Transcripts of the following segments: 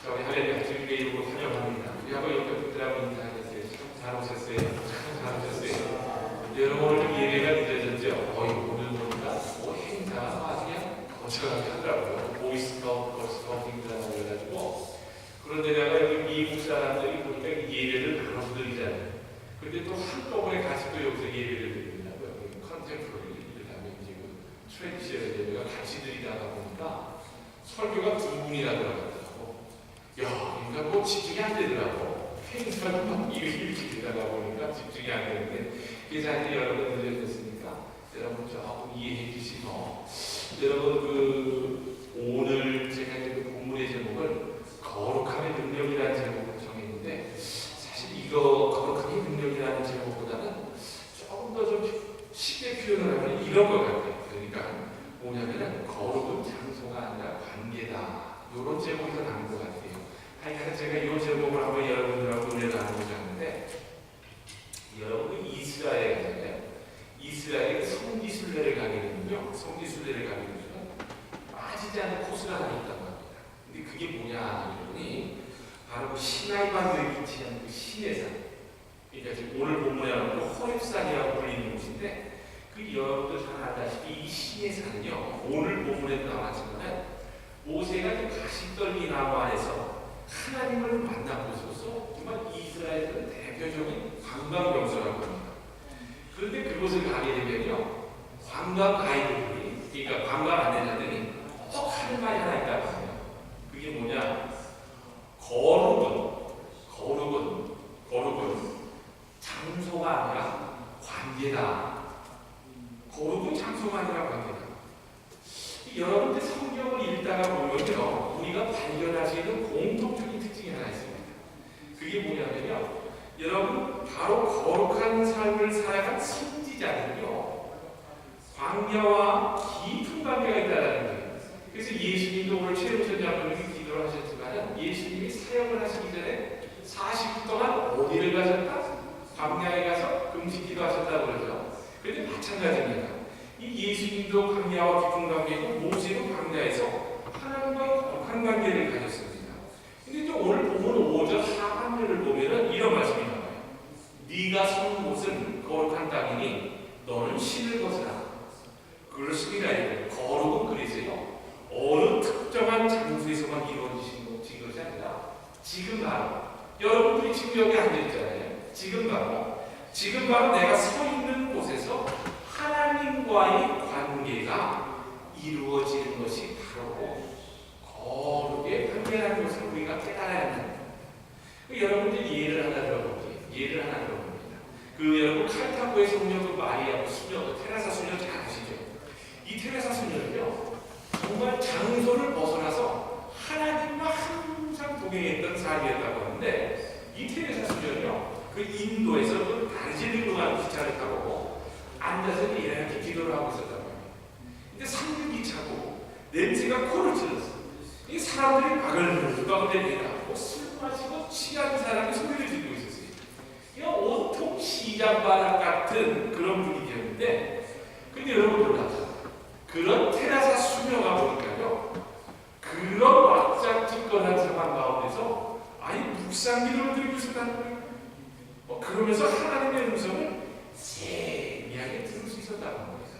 저희 할렐루야 주님의 이름으로 환영합니다. 우리 한번 옆에 분들하고 인사하겠어요. 잘 오셨어요. 잘 오셨어요. 여러분 오늘 예배가 늦어졌죠? 오늘 보니까 행사가 아주 그냥 거창하게 하더라고요. 보이스카우트, 걸스카우팅이라고 해가지고. 그런데다가 여기 미국 사람들이 보니까 예배를 나눠서 드리잖아요. 근데 또 한꺼번에 같이 또 여기서 예배를 드린다고요. 컨템포러리, 그다음에 이제 트레디셔널 예배가 같이 드리다가 보니까 설교가 두 분이나 들어갔더라고. 그러니까 뭐 집중이 안 되더라고. 행사를 막 이렇게 되다가 보니까 집중이 안 되는데, 그래서 하여튼 여러분 들려줬으니까 여러분 조금 이해해 주시고, 여러분 오늘 제가 그 본문의 제목을 거룩함의 능력이라는 제목으로 정했는데, 사실 이거 거룩함의 능력이라는 제목보다는 조금 더 좀 쉽게 표현을 하면 이런 것 같아요. 그러니까 뭐냐면은 거룩은 장소가 아니라 관계다. 이런 제목이 더 나은 것 같아요. 하여간 제가 이 제목을 한번 여러분들하고 은혜를 나누고자 하는데, 여러분 이스라엘 가잖아요. 이스라엘의 성지순례를 가게 되면요, 성지순례를 가게 되면 빠지지 않는 코스가 하나 있다고 합니다. 근데 그게 뭐냐 여러분이 바로 그 시나이반도에 위치한 그 시내산, 그러니까 지금 오늘 본문에 나오는 호렙산이라고 불리는 곳인데, 그 여러분들 잘 알다시피 이 시내산은요, 오늘 본문에도 나왔지만 모세가 그 가시떨기 나무 안에서 하나님을 만나고서서 정말 이스라엘은 대표적인 관광 명소라고 합니다. 그런데 그곳을 가게 되면요, 관광 가이드들이, 그러니까 관광 안내자들이 꼭 하는 말이 하나 있다고 합니다. 그게 뭐냐? 거룩은 장소가 아니라 관계다. 거룩은 장소가 아니라 관계다. 여러분들 성경을 읽다가 보면요, 우리가 발견할 수 있는 공통적인 특징이 하나 있습니다. 그게 뭐냐면요, 여러분 바로 거룩한 삶을 살아간 선지자들은요, 광야와 깊은 관계가 있다는 거예요. 그래서 예수님도 오늘 최우선 장로님이 기도를 하셨지만, 예수님이 사역을 하시기 전에 40일 동안 어디를 가셨다? 광야에 가서 금식 기도하셨다고 그러죠. 그런데 마찬가지입니다. 이 예수님도 광야와 깊은 관계고, 모세도 광야에서 하나님과의 거룩한 관계를 가졌습니다. 근데 또 오늘 보면 5절 하반절을 보면은 이런 말씀이 나와요. 네가 선 곳은 거룩한 땅이니 너는 신을 벗으라. 그렇습니다. 거룩은 그래서요, 어느 특정한 장소에서만 이루어지신 것이 아니라 지금 바로 여러분들이 지금 여기 앉아있잖아요. 지금 바로 내가 서 있는 곳에서 하나님과의 관계가 이루어지는 것이 바로 거룩의 관계라는 것을 우리가 깨달아야 합니다. 여러분들이 예를 하나 들어봅니다. 여러분 칼타고의 성녀 마리아 수녀, 테레사 수녀 잘 아시죠? 이 테레사 수녀는요, 정말 장소를 벗어나서 하나님과 항상 동행했던 사람이었다고 하는데, 이 테레사 수녀는요, 그 인도에서 그 다르질링으로 가는 기차를 타고 앉아서 이렇게 기도를 하고 있었단 말이에요. 근데 상륙이 차고 냄새가 코를 찔렀어. 이 사람들이 바글바글 술 마시고 취한 사람이 소리를 지르고 있었어요. 이거 온통 시장바람 같은 그런 분위기였는데, 근데 여러분 놀랍죠? 그런 테라사 수녀가 보니까요, 그런 왁작지껄한 상황 가운데서 묵상 기도를 드리고 있었다는 거예요. 그러면서 하나님의 음성을 세미하게 들을 수 있었다는 겁니다.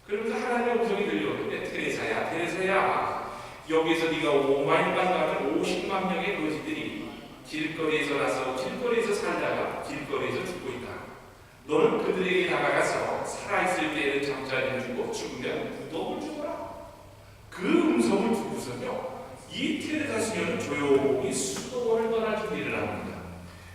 그러면서 하나님의 음성이 들려오는데, 테레사야, 여기에서 네가 5마일만 가면 50만 명의 거지들이 길거리에서 나서 길거리에서 살다가 길거리에서 죽고 있다. 너는 그들에게 다가가서 살아있을 때에는 잠자리를 주고 죽으면 무덤을 주거라. 그 음성을 듣고서요, 이 테레사 수녀는 조용히 수도원을 떠날 준비를 합니다.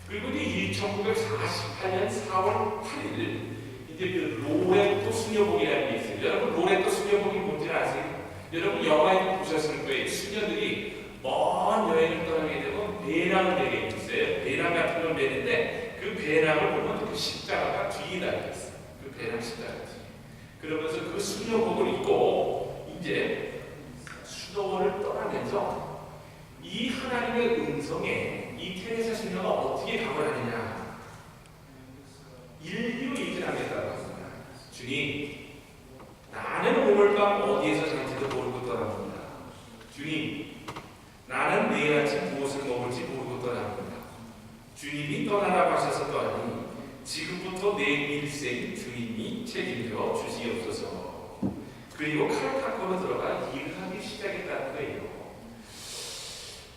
그리고 이제 1948년 4월 8일 이제 그 로레토 수녀복이라는 게 있어요. 여러분 로레토 수녀복이 뭔지 아세요? 여러분 영화에도 보셨을 거예요. 수녀들이 먼 여행을 떠나게 되면 배낭을 매게 있어요. 배낭 같은 걸 매는데, 그 배낭을 보면 그 십자가가 뒤에 달려 있어요. 그 배낭 십자가 뒤에. 그러면서 그 수녀복을 입고 이제 수도원을 떠나면서 이 하나님의 음성에 이 테레사 수녀가 어떻게 답을 하느냐, 일기로 얘기를 하겠다고 합니다. 주님, 나는 오늘 밤 어디에서 잘지도 모르고 떠납니다. 주님, 나는 내일 아침 무엇을 먹을지 모르고 떠납니다. 주님이 떠나라고 하셔서 떠나니 지금부터 내 일생 주님이 책임져 주시옵소서. 그리고 칼타코로 들어가 일을 하기 시작했다는 거예요.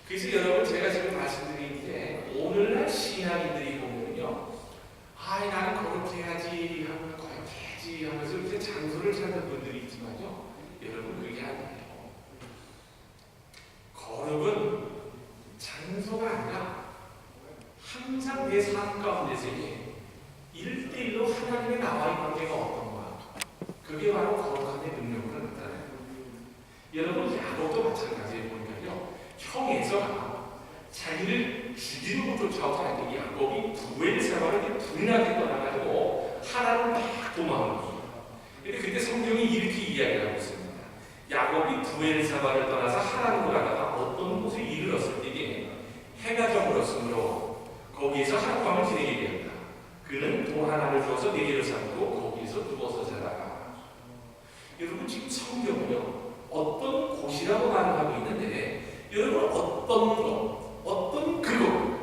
그래서 여러분, 제가 지금 말씀드린 게 오늘날 신앙인들이 보면요, 나는 거룩해 해야지 하면 거룩해야지 하면서 이제 장소를 찾는 분들이 있지만요, 여러분, 그게 아니에요. 거룩은 장소가 아니라 항상 내 삶 가운데서 1대1로 하나님의 나와의 관계가 어떤가, 그게 바로 거룩함의 능력으로 나타나요. 여러분, 야곱도 마찬가지예요. 보니까요, 형 에서가 자기를 죽이는 것 쫓아오지 않고 야곱이 부엘세바를 불나게 떠나가지고 하나님을 막 도망을 해요. 그때 성경이 이렇게 이야기하고 있습니다. 야곱이 부엘세바를 떠나서 하나님으로 가다가 어떤 곳에 이르렀을 때에 해가 저물었으므로 거기에서 하룻밤을 지내게 되었다. 그는 돈 하나를 주어서 내게로 삼고 거기에서 누워서 자다가. 여러분, 지금 성경은요, 어떤 곳이라고 말하고 있는데, 여러분, 어떤 그곳,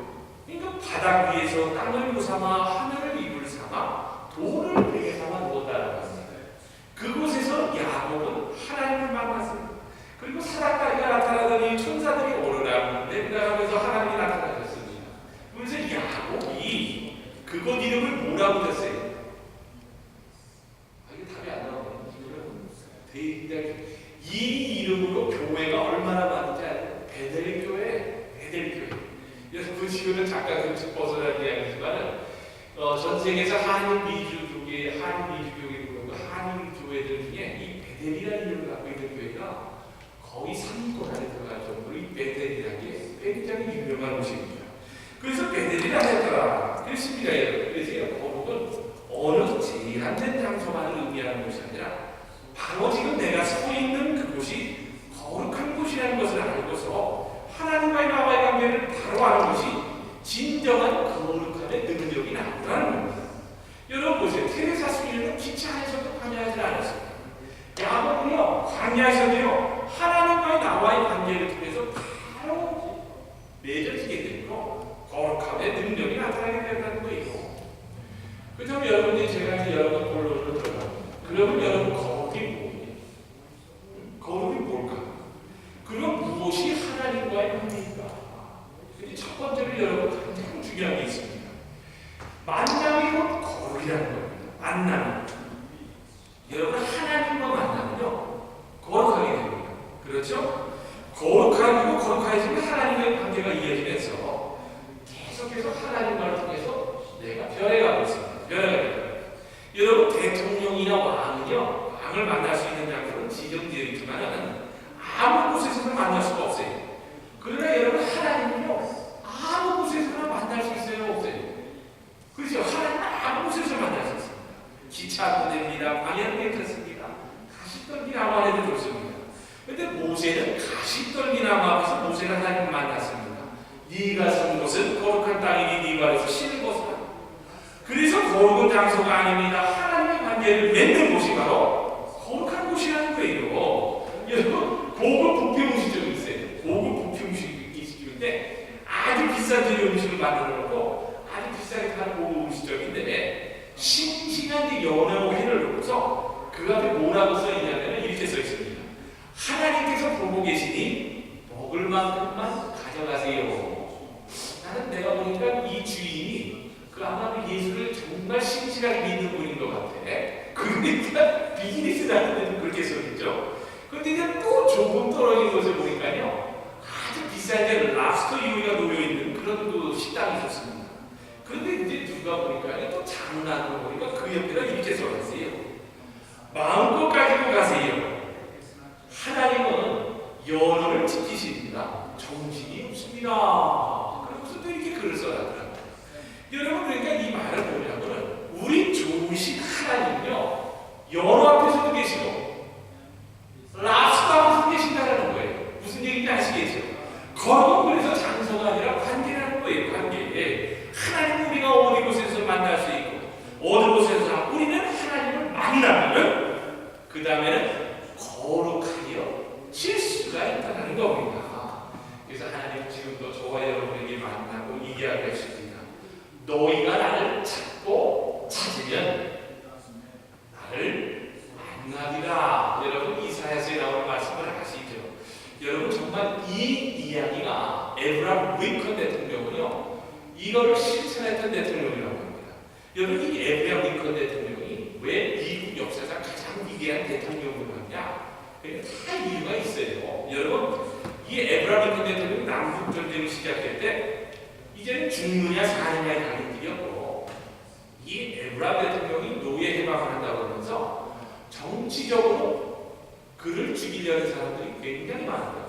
그러니까 바닥 위에서 땅을 무삼아 하늘을 이불 삼아 돌을 베개 삼아 누웠다라고 합니다. 그곳에서 야곱은 하나님을 만났습니다. 그리고 사닥다리가 나타나더니 천사들이 오르락 내리락하면서 하나님이 나타나셨습니다. 그래서 야곱이 그곳 이름을 뭐라고 했어요? 이게 답이 안 나오네요. 이 이름으로 교회가 얼마나 많은지 알아요? 베델교회. 여러분, 지금은 잠깐 좀 벗어나는 이야기지만 전 세계에서 한인미주교회 한인교회들 중에 이 베델이라는 이름을 갖고 있는 교회가 거의 3권 안에 들어갈 정도로 이 베델이라는 게 굉장히 유명한 곳입니다. 그래서 베델이라 했더라 그랬습니다. 그래서 거룩은 어느 제한된 장소만을 의미하는 것이 아니라 바로 지금 내가 서 있는 그곳이 거룩한 곳이라는 것을 알고서 하나님과의 나와의 관계를 바로 아는 것이 진정한 거룩함의 능력이 나오라는 겁니다. 여러분 보세요. 테레사 수녀는 기차 안에서도 관여하지 않았습니다. 야곱은요, 관여하셔도요, 하나님과의 나와의 관계를 통해서 바로 맺어지게 되므로 거룩함의 능력이 나타나게 된다는 거예요. 그렇다면 여러분이 제가 이제 여러분 본론으로 들어갑니다. 그러면 여러분 거룩이 뭐예요? 거룩이 뭘까? 그럼 무엇이 하나님과의 관계인가? 첫 번째로 여러분 가장 중요한 게 있습니다. 만남이 곧 거룩이라는 겁니다. 만남. 여러분, 하나님과 만나면요, 거룩하게 됩니다. 그렇죠? 거룩해지면 하나님과의 관계가 이어지면서 계속해서 하나님과를 통해서 내가 변해가고 있습니다. 여러분, 대통령이나 왕을 만날 수 있는 장소는 지정되어 있지만 아무 곳에서나 만날 수가 없어요. 그러나 여러분, 하나님은요, 아무 곳에서나 만날 수 있어요, 없어요? 그렇죠? 하나님은 아무 곳에서 만날 수 있습니다. 기차도 됩니다. 광야도 괜찮습니다. 가시떨기나무 안에도 좋습니다. 그런데 모세는 가시떨기나무 앞에서 모세가 하나님을 만났습니다. 네가 선 곳은 거룩한 땅이니 네 발에서 쉬는 곳이다. 그래서 거룩한 장소가 아닙니다. 하나님의 관계를 맺는 곳이 바로 거룩한 곳이라는 거예요. 여러분, 고급 뷔페 음식점이 있어요. 고급 뷔페 음식점인데 아주 비싼 재료 음식을 만들어 놓고 아주 비싸게 파는 고급 음식점인데 싱싱한 연어 회를 넣고서 그 앞에 뭐라고 써 있냐면 이렇게 써 있습니다. 하나님께서 보고 계시니 먹을 만큼만 가져가세요. 나는 내가 보니까 이 주인이 아마 예수를 정말 신실하게 믿는 분인 것 같아. 그러니까 비즈니스 다니는 그렇게 써있죠. 그런데 이제 또 조금 떨어진 곳에 보니까요, 아주 비싼 데 랍스터 요리가 놓여있는 그런 그 식당이 있었습니다. 그런데 이제 누가 보니까 또 장난으로 보니까 그 옆에다 이렇게 써놨어요. 마음껏 가지고 가세요. 하나님은 연호를 지키십니다. 정신이 없습니다. 그러고서 또 이렇게 글을 써놨더라고요. 여러분, 그러니까 이 말을 보면은 우리 좋으신 하나님은요, 연호 앞에서도 계시고 랍스터 앞에서도 계신다는 거예요. 무슨 얘기인지 아시겠죠? 거룩은 그래서 장소가 아니라 관계라는 거예요. 관계. 하나님 우리가 어디 곳에서 만날 수 있고 어느 곳에서 우리는 하나님을 만나면 그 다음에는 거룩하여 질 수가 있다는 겁니다. 그래서 너희가 나를 찾고 찾으면 나를 만나리라. 여러분 이사야서에 나오는 말씀을 아시죠? 여러분 정말 이 이야기가 에브라함 링컨 대통령은요 이거를 실천했던 대통령이라고 합니다. 여러분 이 에브라함 링컨 대통령이 왜 미국 역사상 가장 위대한 대통령으로 하냐? 다 이유가 있어요. 여러분 이 에브라함 링컨 대통령이 남북 전쟁을 시작할 때 이제는 죽느냐 사느냐의 갈림길이었고 이 에브라함 대통령이 노예 해방을 한다고 하면서 정치적으로 그를 죽이려는 사람들이 굉장히 많았다.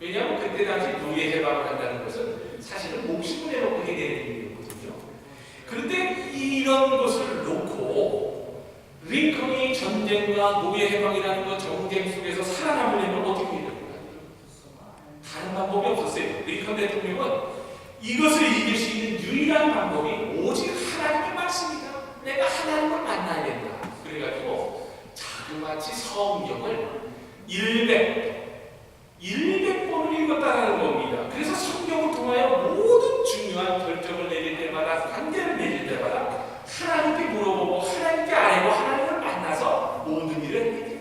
왜냐하면 그때 당시 노예 해방을 한다는 것은 사실은 목숨을 내놓고 해야 되는 일이었거든요. 그런데 이런 것을 놓고 링컨이 전쟁과 노예 해방이라는 것 정쟁 속에서 살아남으려면 어떻게 해야 될까요? 다른 방법이 없었어요. 링컨 대통령은 이것을 이길 수 있는 유일한 방법이 오직 하나님의 말씀이다. 내가 하나님을 만나야 된다. 그래가지고 자그마치 성경을 100번을 읽었다는 겁니다. 그래서 성경을 통하여 모든 중요한 결정을 내릴 때마다 관계를 내릴 때마다 하나님께 물어보고 하나님께 아뢰고 하나님을 만나서 모든 일을 했죠.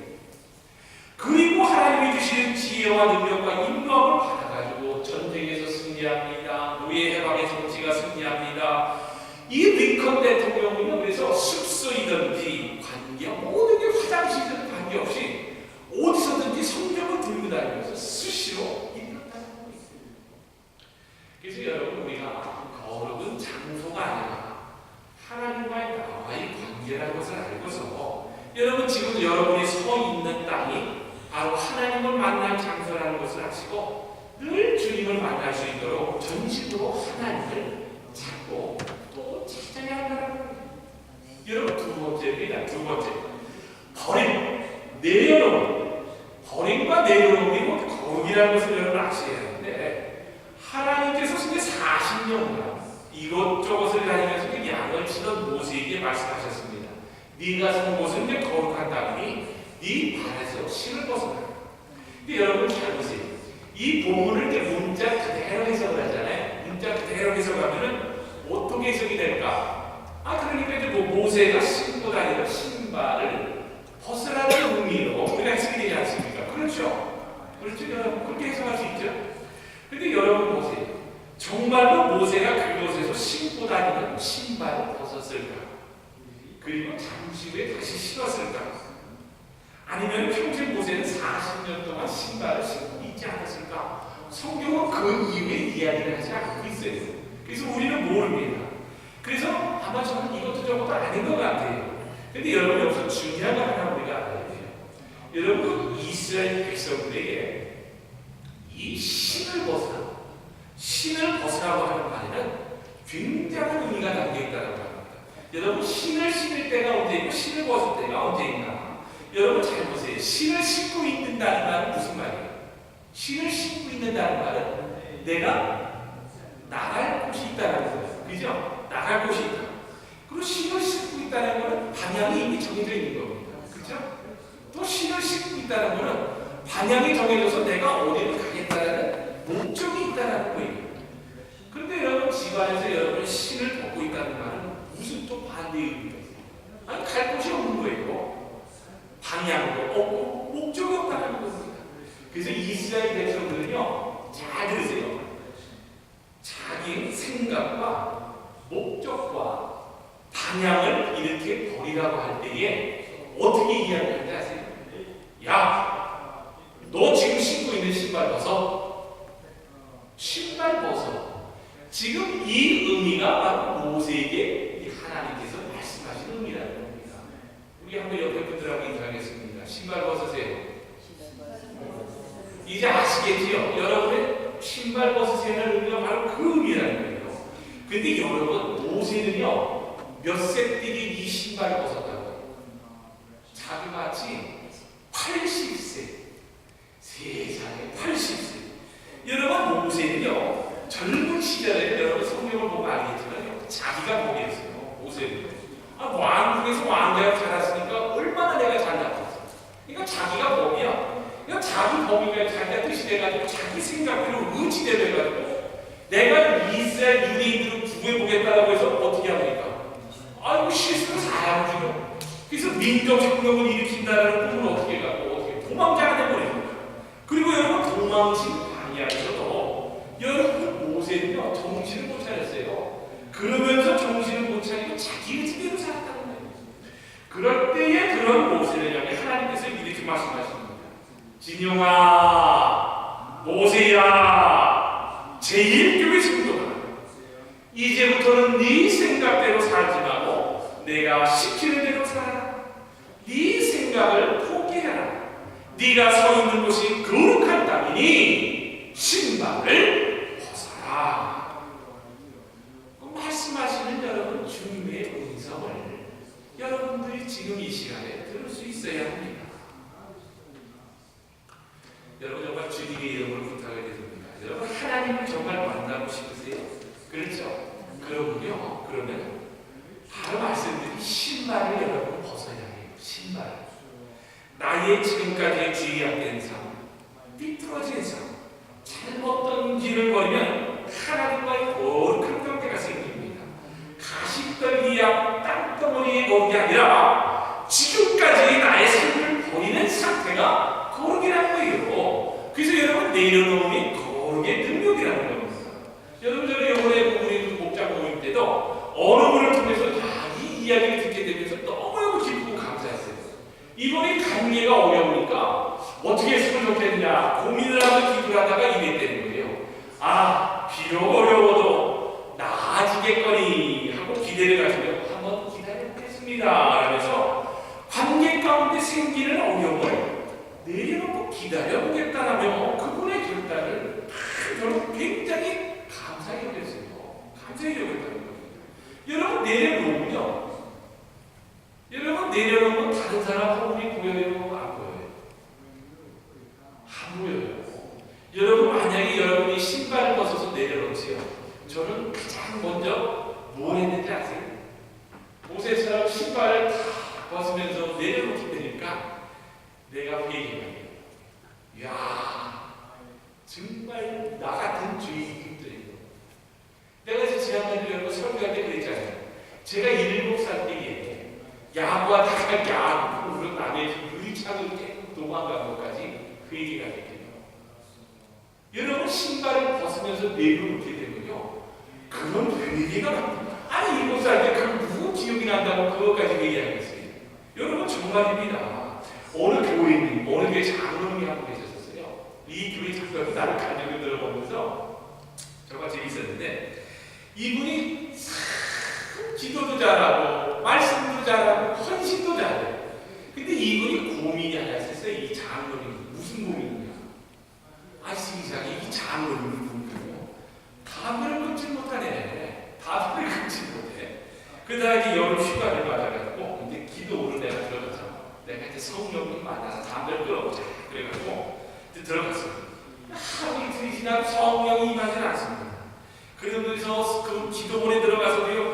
그리고 하나님이 주시는 지혜와 능력과 인도함을 받아가지고 전쟁에서 승리합니다. 노예 해방의 정치가 승리합니다. 이 링컨 대통령은요, 그래서 숙소이든지 관계, 모든 게 화장실이든 관계없이 어디서든지 성경을 들고 다니면서 수시로 읽었다는 거예요. 그래서 여러분 우리가 거룩은 장소가 아니라 하나님과의 나와의 관계라는 것을 알고서 여러분 지금 여러분이 서 있는 땅이 바로 하나님을 만날 장소라는 것을 아시고 늘 주님을 만날 수 있도록 전심으로 하나님을 찾고 또 찾아야 한다는 거예요. 여러분 두 번째입니다. 두 번째, 버림, 내려놓음. 버림과 내려놓음이 거룩이라는 것을 여러분 아셔야 하는데 하나님께서 이제 40년간 이것저것을 다니면서 양을 치던 모세에게 말씀하셨습니다. 네가 선 곳은 이제 거룩한 땅이니 네 발에서 신을 벗어라. 근데 여러분 잘 보세요. 이 본문을 이제 문자 그대로 해석을 하잖아요. 문자 그대로 해석하면은 어떻게 해석이 될까? 그러니까 이제 모세가 신고 다니던 신발을 벗으라는 의미로 우리가 해석이 되지 않습니까? 그렇죠? 그렇죠? 여러분 그렇게 해석할 수 있죠? 근데 여러분 보세요. 정말로 모세가 그곳에서 신고 다니는 신발을 벗었을까? 그리고 잠시 후에 다시 신었을까? 아니면 평생 모세는 40년 동안 신발을 신고 있지 않았을까? 성경은 그 이후에 이야기를 하지 않고 있어요. 그래서 우리는 모릅니다. 그래서 아마 저는 이것도 저것도 아닌 것 같아요. 근데 여러분 여기서 중요한 거 하나 우리가 알아야 돼요. 여러분 이스라엘 백성들에게 이 신을 벗으라, 신을 벗으라고 하는 말에는 굉장한 의미가 담겨 있다는 겁니다. 여러분 신을 신을 때가 언제 있고 신을 벗을 때가 언제 있나? 여러분 잘 보세요. 신을 신고 있는다는 말은 무슨 말이에요? 신을 신고 있는다는 말은 내가 나갈 곳이 있다는 거예요. 그죠? 나갈 곳이 있다. 그리고 신을 신고 있다는 것은 방향이 이미 정해져 있는 겁니다. 그렇죠? 또 신을 신고 있다는 것은 방향이 정해져서 내가 어디를 가겠다는 목적이 있다는 거예요. 그런데 여러분 집안에서 여러분 신을 벗고 있다는 말은 무슨 또 반대의 의미가 있어요? 갈 곳이 없는 거예요. 방향도 없고 목적이 없다는 겁니다. 그래서 이스라엘 백성들은요, 잘 들으세요. 자기 생각과 목적과 방향을 이렇게 버리라고 할 때에 어떻게 이야기하는지 아세요? 야, 너 지금 신고 있는 신발 벗어. 신발 벗어. 지금 이 의미가 바로 모세에게 하나님께서 말씀하신 의미라는 겁니다. 우리 한번 옆에 분들하고 인사하겠습니다. 신발 벗으세요. 이제 아시겠지요? 여러분의 신발 벗으세요는 의미가 바로 그 의미라는 거예요. 근데 여러분 모세는요 몇 세 때기 이 신발을 벗었다고요? 자그마치 80세. 세상에 80세. 여러분 모세는요 젊은 시절에 여러분 성경을 보면 알겠지만 자기가 보겠어요. 모세는 왕궁에서 왕자로 자랐으니까 얼마나 내가 잘났겠어. 그러니까 자기가 보면 그러니까 자기 범위가 자기가 뜻이 돼가지고 자기 생각대로 의지대로 해가지고 내가 이스라엘 유대인들을 구해보겠다라고 해서 어떻게 합니까? 아이고 실수로 사람이죠. 그래서 민족혁명을 일으킨다라는 꿈을 어떻게 갖고 어떻게 도망자가 돼버립니까? 그리고 여러분 도망친 방향에서도 여러분 모세는요 정신을 못 차렸어요. 그러면서 정신을 못 차리고 자기 의지대로 살았다는 거예요. 그럴 때에 그런 모세를 향해 하나님께서 이렇게 말씀하십니다. 진용아, 모세야, 제1교회 성도가 이제부터는 네 생각대로 살지 말고 내가 시키는 대로 살아라. 네 생각을 포기해라. 네가 서 있는 곳이 거룩한 땅이니 신발을 벗어라. 말씀하시는 여러분 주님의 음성을 여러분들이 지금 이 시간에 들을 수 있어야 합니다. 여러분 정말 주님의 이름을 부탁을 드립니다. 여러분 하나님을 정말 만나고 싶으세요? 그렇죠? 그러면요. 그러면 바로 말씀드린 신발을 여러분 벗어야 해요. 신발. 나의 지금까지의 죄악된 삶, 삐뚤어진 삶, 잘못된 길을 걸으면 하나님과의 거룩한 관계가 생깁니다. 가시떨기야 땅덩어리에 거룩이 아니라 지금까지 나의 삶을 버리는 상태가 거룩이라는 거예요. 그래서 여러분 내려놓음이 거룩의 능력이라는 겁니다. 여러분 저는 이번에 우리 목장 모임 때도 어느 분을 통해서 이 이야기를 듣게 되면서 너무너무 기쁘고 감사했어요. 이분이 관계가 어려우니까 어떻게 했으면 좋겠느냐 고민을 하고 기도를 하다가 이랬다는 거예요. 아 비록 어려워도 나아지겠거니 하고 기대를 가지고 한번 기다려보겠습니다 라면서 관계 가운데 생기는 어려움을 내려놓고 기다려보겠다라며 그분의 결단을 저는 굉장히 감사히 여겼어요. 감사히 여겼다는 겁니다. 여러분 내려놓으면요. 여러분 내려놓으면 다른 사람 허물이 보여요? 안 보여요? 안 보여요. 여러분 만약에 여러분이 신발을 벗어서 내려놓으세요. 저는 가장 먼저 뭘 했는지 아세요? 모세처럼 신발을 다 벗으면서 내려놓게 되니까 내가 회개해요. 이야 정말 나 같은 주인님들이에요. 내가 이제 지난번에 설교할 때 그랬잖아요. 제가 7살 때에 야구하다가 야구로 남의 유리창을 깨고 도망간 것까지 그 얘기가 됐거든요. 여러분 신발을 벗으면서 내려놓게 되면요. 그건 회개가 납니다. 아니 7살 때 그 누구 기억이 난다고 그것까지 얘기하겠어요. 여러분 정말입니다. 어느 교회님, 어느 교회 장로님이 하고 계셨었어요. 이 교회 장로님 나를 간증을 들어보면서 정말 재밌었는데 이분이 참 기도도 잘하고 말씀도 잘하고 헌신도 잘해요. 근데 이분이 고민이 하나 있었어요. 이 장로님 무슨 고민이냐? 이상하게 이 장로님이 누구냐? 담배를 끊지 못하네. 담배를 끊지 못해. 그다음에 여름 휴가를 맞아가지고 이제 기도를 내가 들어가서 내가 이제 성령님 만나서 담배를 끊어보자. 그래가지고 이제 들어갔어요. 하루 이틀이 지나고 성령이 임하지 않습니다. 그러면서 그 기도원에 들어가서도요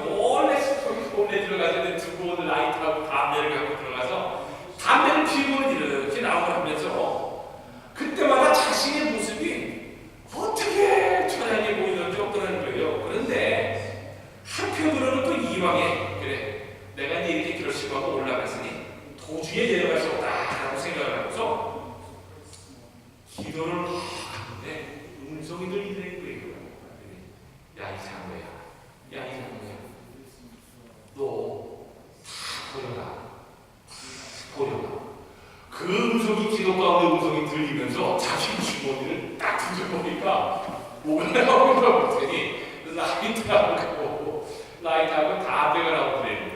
몰래 들어가서 두고 라이트하고 담배를 갖고 들어가서 담배를 피우고 이렇게 나오고 하면서 그때마다 자신의 모습이 어떻게 천하게 보이는지 없더라는 거예요. 그런데 한편으로는 또 이왕에 그래 내가 이제 이렇게 결심하고 올라갔으니 도중에 내려갈 수 없다라고 생각을 하면서 기도를 하는데 음성이 들리는 거예요. 야 이 장로야, 야 이 장로야, 너 버려라. 그 음성이 기도 가운데 음성이 들리면서 자기 주머니를 딱 뒤져보니까 뭐가 나오는 거 같더니 라이트하고 담배가 나오더래요.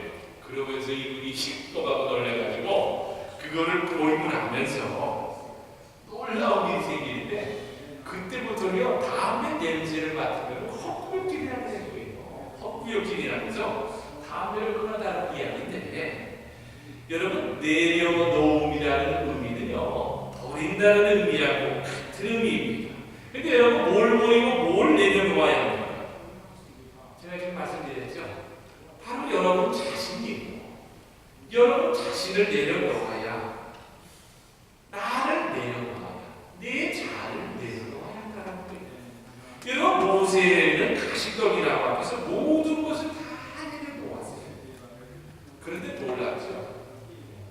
그러면서 이분이 식도가 놀래가지고 그거를 보이고 나면서 놀라운 일이 생기는데 그때부터요 담배 냄새를 맡으면 헛구역질이라는 거예요. 헛구역질이라면서 담배를 끊어달라는 이야기인데 여러분 내려놓음이라는 의미는요 버린다는 의미하고 같은 의미입니다. 근데 여러분 뭘 버리고 뭘 내려놓아야 합니까? 제가 지금 말씀드렸죠. 바로 여러분 자신이에요. 여러분 자신을 내려놓아야 나를 내려놓아야 내 자아를 내려놓아야 한다는 거예요. 여러분 모세는 가시떡이라고 앞에서 모든 것을 다 내려놓았어요. 그런데 놀랍죠.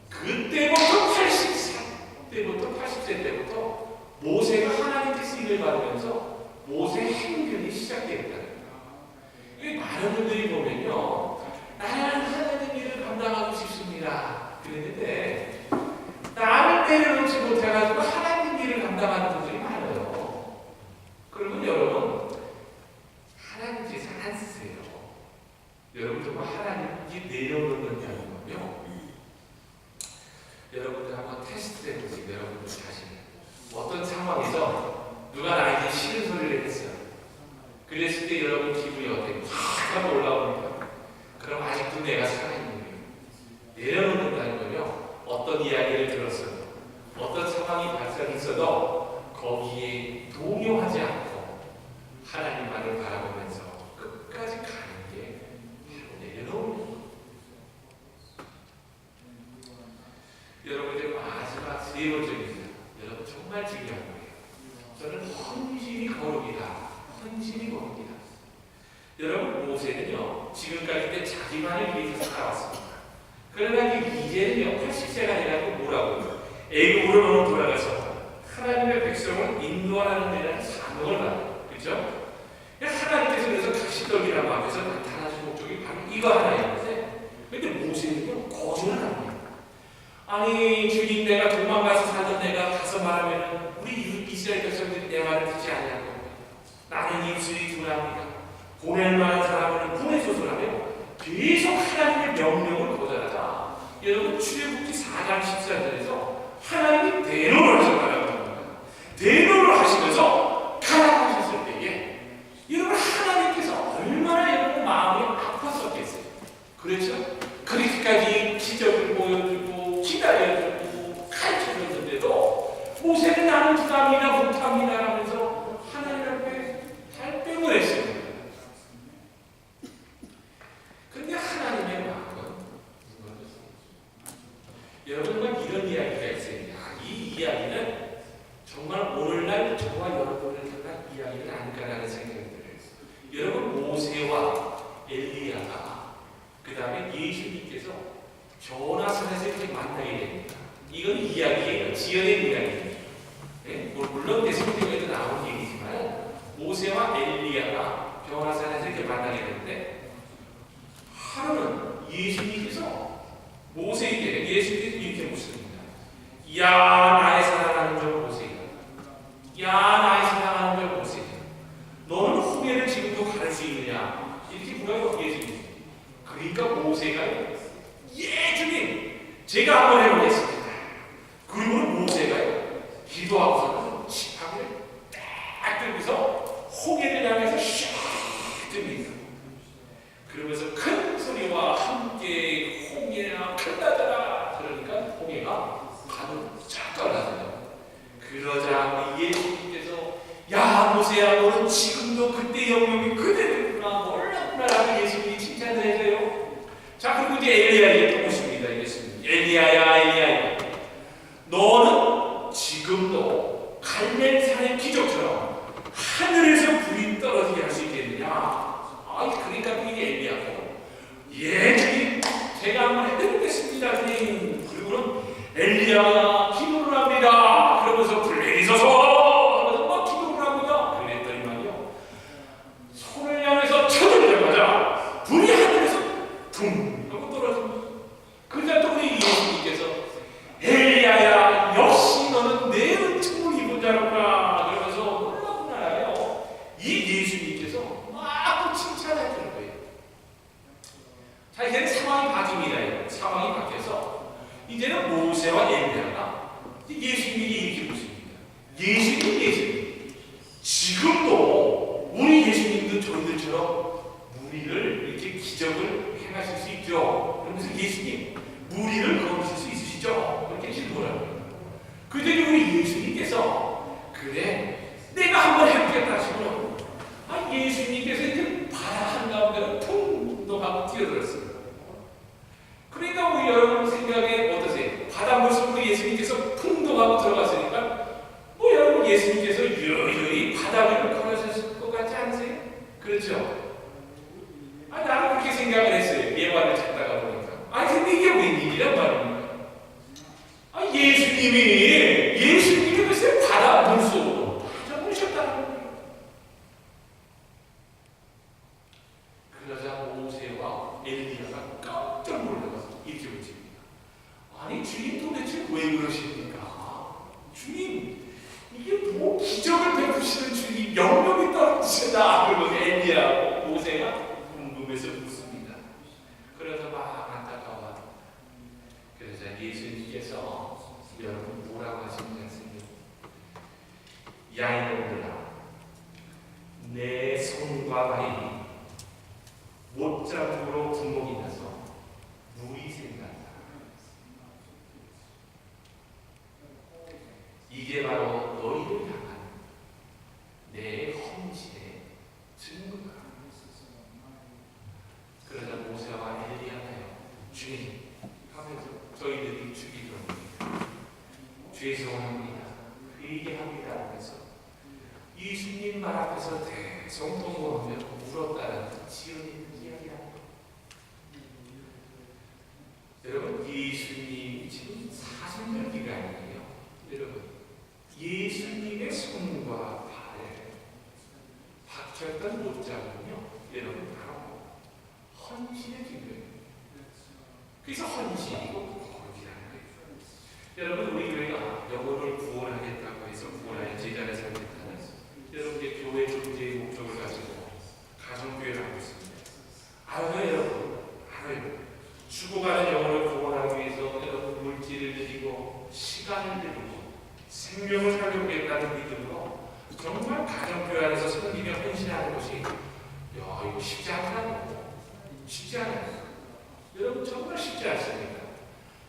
그때부터 80세 때부터 모세가 하나님께 쓰임을 받으면서 모세 행변이 시작되었다는 거예요. 많은 분들이 보면요, 나는 하나님 일을 감당하고 싶습니다. 그랬는데 나를 내려놓지 못해가지고 하나님 일을 감당하는 분들이 많아요. 그러면 여러분 하나님 뜻을 안 쓰세요. 여러분 정말 하나님 일 내려놓는다는 거요. 여러분들 한번 테스트 해보세요. 여러분들 자신 어떤 상황에서 누가 나에게 싫은 소리를 했어요. 그랬을 때 여러분 기분이 어때요? 확 하고 올라옵니다. 그럼 아직도 내가 살아있는 거예요. 내려놓는다는 거요. 어떤 이야기를 들었어도 어떤 상황이 발생했어도 거기에 동요하지 않고 하나님만을 바라보면서 끝까지 가는 게 바로 내려놓는 거예요. 여러분 이제 마지막 세 번째입니다. 여러분 정말 중요한 거예요. 저는 헌신이 거룩이다. 헌신이 거룩이다. 여러분 모세는요 지금까지 때 자기만을 위해서 살아왔습니다. 그러나 이제는요 80세가 돼가지고 뭐라고요? 애굽으로 너무 돌아가서 하나님의 백성을 인도하는 데는 사명을 받아요. 그렇죠? 하나님께서 그래서 가시떡이라고 앞에서 나타나신 목적이 바로 이거 하나였는데 근데 모세는요 거절을 합니다. 아니 주님 내가 도망가서 살던 내가 가서 말하면 우리 이스라엘 백성들이 내 말을 듣지 아니할 겁니다. 나는 입술이 둔합니다. 보낼 만한 사람을 보내소서라며 계속 하나님의 명령을 거절하자. 여러분 출애굽기 4장 14절에서 하나님이 대노를 하셨다는 겁니다. 대노를 하시면서 가라앉으셨을 때에 여러분 하나님께서 얼마나 여러분 마음이 아팠었겠어요. 그렇죠? 그렇게까지 기적을 보여주고 기다려주고 가르쳐줬는데도 모세는 나는 부담이나 못합니다 하면서 하나님 앞에 발뺌을 했습니다. 근데 하나님의 마음은 여러분과 이런 이야기가 있습니다. 이 이야기는 정말 오늘날 저와 여러분을 향한 이야기는 아닐까라는 생각이 들어요. 여러분 모세와 엘리야가 그 다음에 예수님께서 변화산에서 이렇게 만나게 됩니다. 이건 이야기예요. 지어낸 이야기예요. 네? 물론 내 성경에도 나온 얘기지만 모세와 엘리야가 변화산에서 이렇게 만나게 되는데 하루는 예수님께서 모세에게 예수님께서 이렇게 묻습니다. 야 나의 사랑하는 자 모세야. 야 나의 사랑하는 자 모세야. 너는 후계를 지금도 가를 수 있느냐? 이렇게 물어요 예수님. 그러니까 모세가 예 주님 제가 한번 해보겠습니다. 그리고 모세가요 기도하고서는 지팡이를 딱 들고서 홍해를 향해서 샥 듭니다. 그러면서 큰 소리와 함께 홍해야 큰다더라. 그러니까 홍해가 바로 쫙 떠나서요. 그러자 예수님께서 야 모세야 너는 지금도 그때 영역이 그대로구나 몰랐구나라고 예수님이 칭찬을 해줘요. 자 그리고 이제 엘리야에게 또 오십니다. 예수님 엘리야야 엘리야야 너는 지금도 갈멜산의 기적처럼 하늘에서 불이 떨어지게 할 수 있겠느냐. 그러니까 그게 엘리야고 예 주님 제가 한번 해보겠습니다 주님. 그리고는 엘리야가 기도를 합니다. 그러면서 불 내리소서 하면서 막 기도를 합니다. 그랬더니만요 손을 향해서 쳐들자마자 불이 하늘에서 둥 하고 떨어집니다. 그러자 또 우리 예수님께서 엘리야야 역시 너는 내 은총을 입은 자로구나 그러면서 놀라구나요. 이 예수님께서 막 칭찬해주는 거예요. 자 이제는 상황이 바뀝니다. 상황이 바뀌어서 이제는 모세와 엘리야가 예수님에게 이렇게 묻습니다. 예수님 지금도 우리 예수님도 저희들처럼 무리를 이렇게 기적을 행하실 수 있죠. 그러면서 예수님 무리를 거두실 수 있으시죠? 그렇게 질문을 합니다. 그랬더니 우리 예수님께서 그래 내가 한번 해보겠다 하시고요. 예수님께서 이렇게 바다 한가운데로 풍덩하고 뛰어들었습니다. 그러니까 우리 여러분 생각에 어떠세요? 바닷물 속으로 예수님께서 풍덩하고 들어갔으니까 여러분 예수님께서 여유히 바다 위를 걸으셨을 것 같지 않으세요? 그렇죠? 나는 그렇게 생각을 했어요. 예화를 찾다가 보니까. 근데 이게 웬일이란 말입니까? 예수님이 글쎄 바다 물속으로 빠져버리셨다는 거예요. 그러자 모세와 엘리야가 깜짝 놀라서 이렇게 외칩니다. 주님 도대체 왜 그러십니까? 주님, 이게 뭐 기적을 베푸시는 주님, 명령이 떨어지시다. 그러고 엘리야하고 모세가 궁금해서 묻습니다. 그래서 막 안타까워. 그래서 예수님께서 여러분 뭐라고 하시는지 아세요? 야 이놈들아, 내 손과 발이 못자국으로 구멍이 나서 물이 샌다. 이게 바로 너희를 향한 내 헌신의 증거다. 그러자 모세와 엘리야가요, 주님 하면서 저희들이 죽이더랍니다. 죄송합니다. 회개합니다 하면서 예수님 말 앞에서 대성통곡하며 울었다는 지어낸 이야기랍니다. 여러분, 예수님이 지금 사순절기가 아니에요. 여러분, 예수님의 손과 발에 박혔던 못자국은요, 여러분 바로 헌신의 증거예요. 그래서 헌신이고 거룩이라는 거예요. 여러분, 우리 교회가 영혼을 구원하겠다고 해서 구원하여 제자를 살겠다는 여러분의 교회 존재의 목적을 가지고 가정교회를 하고 있습니다. 여러분, 죽어가는 영혼을 구원하기 위해서 여러분 물질을 드리고 시간을 드리고 생명을 살려보겠다는 믿음으로 정말 가정교회 안에서 섬기며 헌신하는 것이 이거 쉽지 않다고. 쉽지 않아요. 여러분, 정말 쉽지 않습니다.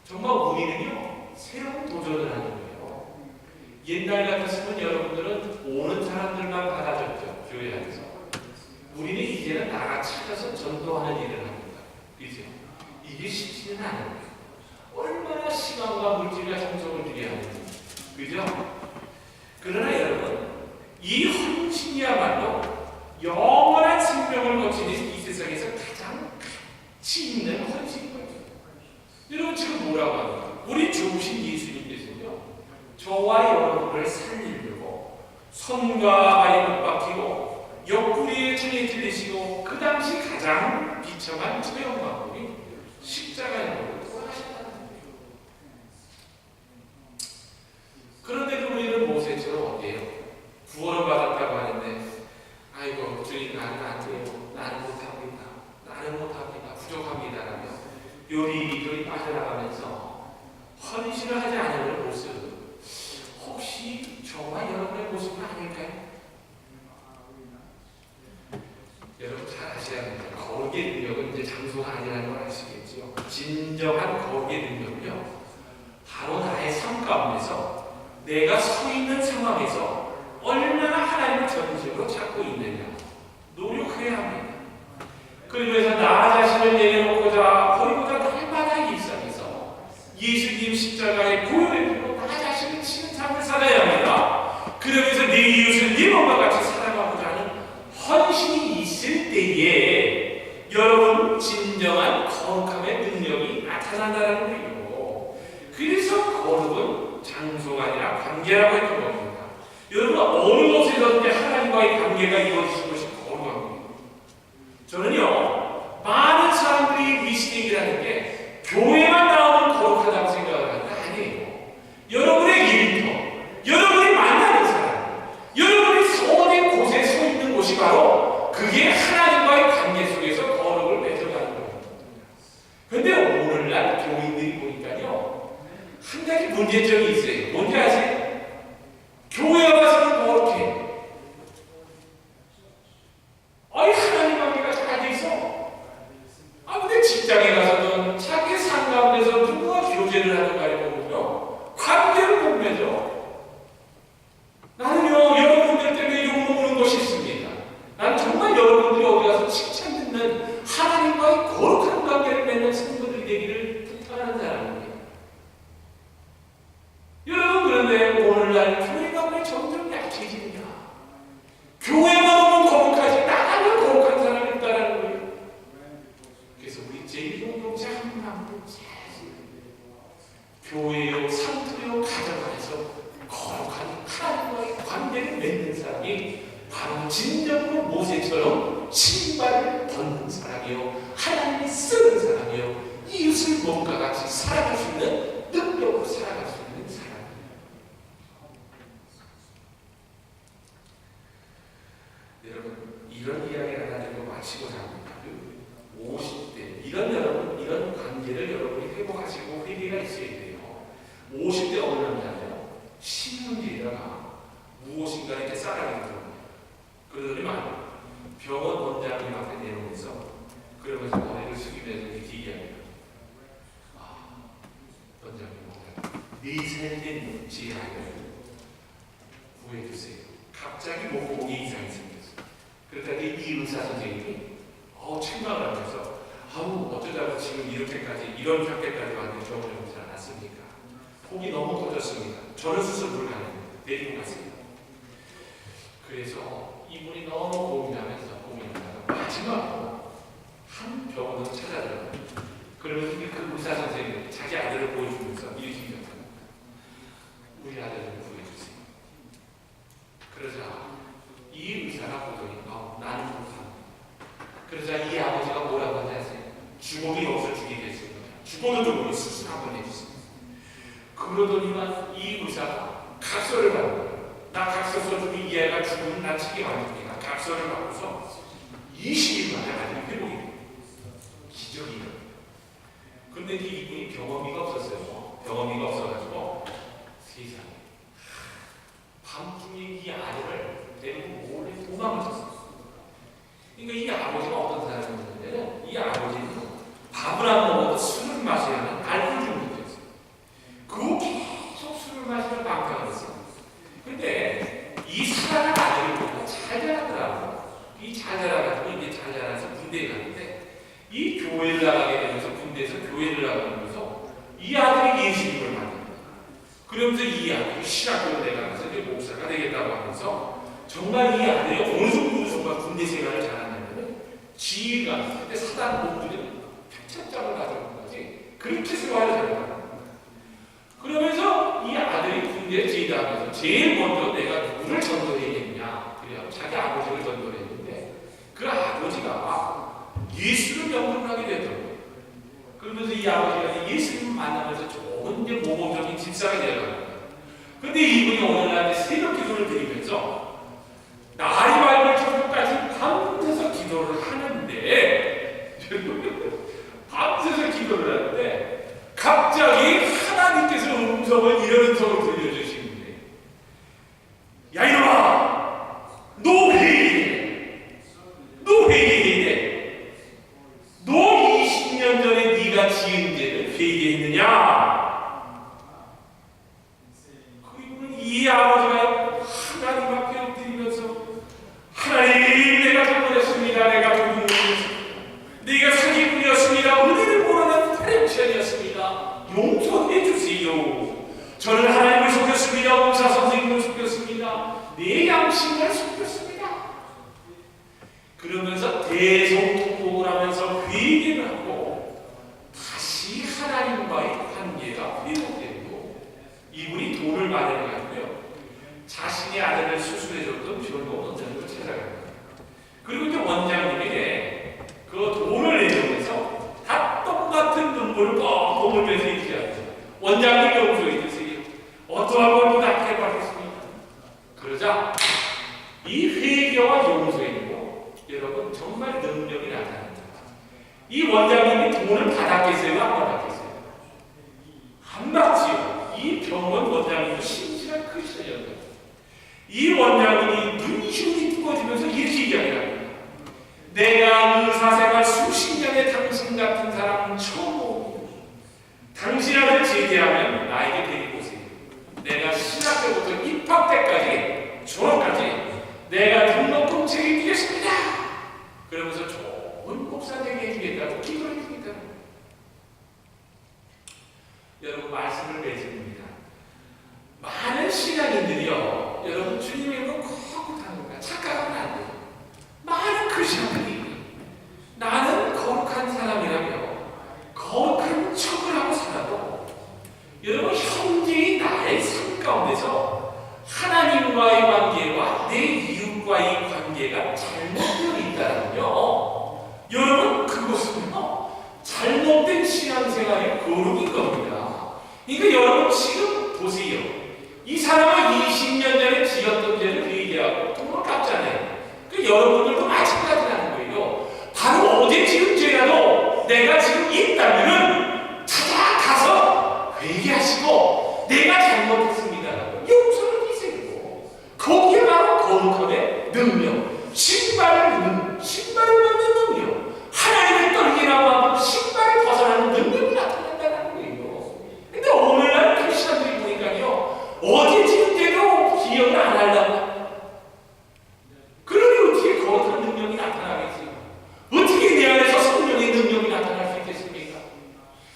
정말 우리는요, 새로운 도전을 하는 거예요. 옛날 같았으면 여러분들은 오는 사람들만 받아줬죠. 교회 안에서. 우리는 이제는 나가 찾아서 전도하는 일을 합니다. 그죠? 이게 쉽지는 않아요. 얼마나 시간과 물질과 정성을 들여야 하는지. 그죠? 그러나 여러분, 이 헌신이야말로 영원한 생명을 거치는 이 세상에서 가장 가치 있는 헌신인 거죠. 여러분, 지금 뭐라고 합니까? 우리 좋으신 예수님께서요, 저와 여러분을 살리려고 손과 발이 못 박히고 옆구리에 창에 찔리시고 그 당시 가장 비참한 처형 방법이 십자가인 것을 돌아가셨다는 거예요. 그런데도 우리는 모세처럼 어때요? 구원을 받았다고 하는데 주님, 나는 안 돼요. 나는 못합니다. 나는 못합니다. 부족합니다. 라며 요리조리 빠져나가면서 헌신을 하지 않으려는 모습, 혹시 저와 여러분의 모습은 아닐까요? 여러분 잘 아셔야 합니다. 거룩의 능력은 이제 장소가 아니라는 걸 아시겠죠? 진정한 거룩의 능력은요, 바로 나의 삶 가운데서 내가 서 있는 상황에서 얼마나 하나님을 전적으로 찾고 있느냐 노력해야 합니다. 그러면서 나 자신을 내려놓고자 버리고자 날마다 일상에서 예수님 십자가의 보혈의 피로 나 자신을 치는 삶을 살아야 합니다. 그러면서 내 이웃을 네 몸과 같이 사랑하고자 하는 헌신이 있을 때에 여러분 진정한 거룩함의 능력이 나타난다는 거예요. 그래서 거룩은 장소가 아니라 관계라고 했던 겁니다. 여러분, 어느 곳에서든지 하나님과의 관계가 이루어지는 것이 거룩한 겁니다. 저는요, 많은 사람들이 미스테이크라는 게 교회만 나오면 거룩하다고 생각을 하는 게 아니에요. 여러분의 일터, 여러분이 만나는 사람, 여러분이 서는 곳에 서 있는 곳이 바로 그게 하나님과의 관계 속에서 거룩을 맺어가는 거예요. 그런데 오늘날 교인들이 보니까요, 한 가지 문제점이 있어요. 뭔지 아세요? 교회 와서는 거룩해. 하나님 관계가 잘 돼 있어. 근데 직장에 가서는 자기 삶 가운데서 누구와 교제를 하는가를 보면요, 관계를 못 맺어. 나는요, 여러분들 때문에 욕먹는 것이 있습니다. 나는 정말 여러분들이 어디 가서 칭찬 듣는 하나님과의 거룩한 관계를 맺는 성도들이 되기를 부탁하는 사람입니다. 진정으로 모세처럼 신발을 벗는 사람이요, 하나님이 쓰는 사람이요, 이웃을 몸과 같이 살아갈 수 있는 능력으로 살아갈 수 있는 사람이에요. 여러분, 이런 이야기를 하나 들고 마치고자 합니다. 50대 이런 관계를 여러분이 회복하시고 회개가 있어야 돼요. 50대 어느 남자냐, 신문지에다가 무엇인가 이렇게 싸가지고 들어옵니다. 그러더니만 병원 원장님 앞에 내놓으면서 그러면서 머리를 숙이면서 이렇게 얘기합니다. 원장님, 네 살된 제 아이를 구해주세요. 갑자기 목이 이상이 생겼어요. 그러다가 이 의사 선생님이 책망을 하면서 어쩌다가 지금 이렇게까지 이런 상태까지 왔는데 병원에 오지 않았습니까? 폭이 너무 커졌습니다. 저는 수술 불가능합니다. 내리고 갔습니다. 그래서 이분이 너무 고민하다가 마지막으로 한 병원을 찾아들어요. 그러면서 그 의사 선생님이 자기 아들을 보여주면서 이렇게 얘기합니다. 우리 아들을 구해주세요. 그러자 이 의사가 보더니 나는 못합니다. 그러자 이 아버지가 뭐라고 하지 아세요? 죽어도 여기서 죽이겠습니다. 죽어도 좀 수술 한번 해주세요. 그러더니만 이 의사가 각서를 받는 거예요. 나 각서 써주고 이 애가 죽으면 난 책임 안 집니다. 각서를 받고서 20일 만에 아들이 회복이 돼요. 기적이에요. 근데 이분이 병원비가 없었어요. 병원비가 없어가지고 세상에 밤중에 이 아들을 데리고 몰래 도망을 쳤어요. 그러니까 이 아버지가 어떤 사람이었냐면, 이 아버지는 밥을 안 먹어도 술을 마셔야 하는 알코올 중독이었어요. 그 계속 술을 마시며 방탕을 했어요. 근데 이 사랑하는 아들이 보니까 잘 자라더라고요. 이 잘 자라가지고 이제 잘 자라서 군대에 갔는데, 이 교회를 나가게 되면서 군대에서 교회를 나가면서 이 아들이 예수님을 만납니다. 그러면서 이 아들이 신학교로 내려가서 이제 목사가 되겠다고 하면서 정말 이 아들이 어느 정도 군대 생활을 잘하냐면 지휘관, 그때 사단 목들이 백첩장을 가져온 거지 그렇게 생활을 잘합니다. 그러면서 이 아들이 군대에 제대하면서 제일 먼저 내가 누구를 전도해야겠냐, 그래야 자기 아버지를 전도했는데 그 아버지가 예수를 영접을 하게 되더라고요. 그러면서 이 아버지가 예수님을 만나면서 좋은 모범적인 집사가 되어갑니다. 근데 이분이 오늘날 새벽 기도를 드리면서 날이 밝을 저녁까지 밤새서 기도를 하는데 밤새서 기도를 하는데 갑자기 하나님께서 음성을 이런 음성을 들려주시는데, 야 이놈아, 너 회개해. 너 회개해야 돼. 너 20년 전에 네가 지은 죄를 회개했느냐? 그리고는 이 아버지가 하나님 앞에 엎드리면서, 하나님, 내가 잘못했습니다. 내가 내가 사기꾼이었습니다. 은혜를 모르는 타령치안이었습니다. 용서해 주세요. 저는 하나님을 속였습니다. 목사 선생님을 속였습니다. 내 양심을 속였습니다. 그러면서 대성통곡을 하면서 회개를 하고 다시 하나님과의 관계가 회복되고, 이분이 돈을 마련해가지고요, 자신의 아들을 수술해줬던 병원 원장님을 찾아갑니다. 그리고 이제 원장님에게 그 돈을 내면서 다 똑같은 눈물을 뻥뻥 흘면서 이렇게 하죠. 원장님 용서해 주세요. 어떠한 걸 부탁해 받겠습니다. 그러자 이 회개와 용서에는요, 여러분 정말 능력이 나타납니다. 이 원장님이 돈을 받았겠어요? 안 받았겠어요? 안 받지요. 이 병원 원장님도 신실한 크리스천이었거든요. 이 원장님이 눈시울이 뜨거워지면서 이렇게 얘기합니다. 내가 의사생활 수십 년의 당신 같은 사람은 처음 오고, 당신을 제대하면 나에게 데리고 오세요. 내가 신학교부터 입학 때까지, 졸업까지 내가 등록금 책임지겠습니다. 그러면서 좋은 목사 되게 해주겠다고 기도를 해주겠다. 여러분, 말씀을 맺습니다. 많은 신앙인들이요, 여러분 주님의 거 거룩한 거야. 착각하면 안 돼요. 많은 크리스천들이 나는 거룩한 사람이라며 거룩한 척을 하고 살아도, 여러분 현재의 나의 삶 가운데서 하나님과의 관계와 내 이웃과의 관계 관계가 잘못되어 있다면요, 여러분 그것은요 잘못된 신앙생활의 거룩인 겁니다. 그러니까 여러분 지금 보세요. 이 사람은 20년 전에 지었던 죄를 회개하고 돈을 갚잖아요. 그 여러분들도 마찬가지라는 거예요. 바로 어제 지은 죄라도 내가 지금 있다면은 찾아가서 회개하시고 내가 잘못했습니다라고 용서를 비세요. 거기에 바로 거룩함의 능력, 신발을 받는 능력, 하나님의 떨기라고 하면 신발을 벗어나는 능력이 나타난다는 거예요. 근데 오늘날 크리스천들이 보니까요, 어제 지은 죄도 기억을 안 하려고. 그러니 어떻게 거룩한 능력이 나타나겠어요? 어떻게 내 안에서 성령의 능력이 나타날 수 있겠습니까?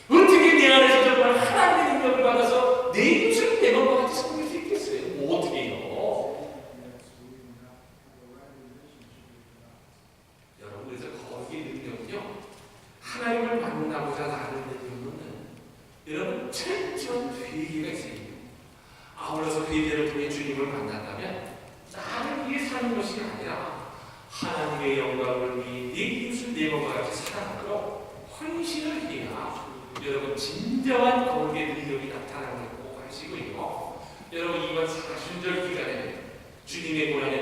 어떻게 내 안에서 정말 하나님의 능력을 받아서 내 입술을 내 것과 같이 섬길 수 있겠어요? 뭐 어떻게 해요? 여러분, 그래서 거룩의 능력은요, 하나님을 만나고자 나는 능력은 여러분 철저한 회개가 있어요. 아울러서 회개를 통해 주님을 만난다면 나를 위해 사는 것이 아니라 하나님의 영광을 위해 내 이웃을 내 몸과 같이 사랑하고 헌신을 해야 여러분 진정한 거룩의 능력이 나타난다고 하시고요. 여러분 이번 사순절 기간에 주님의 고난의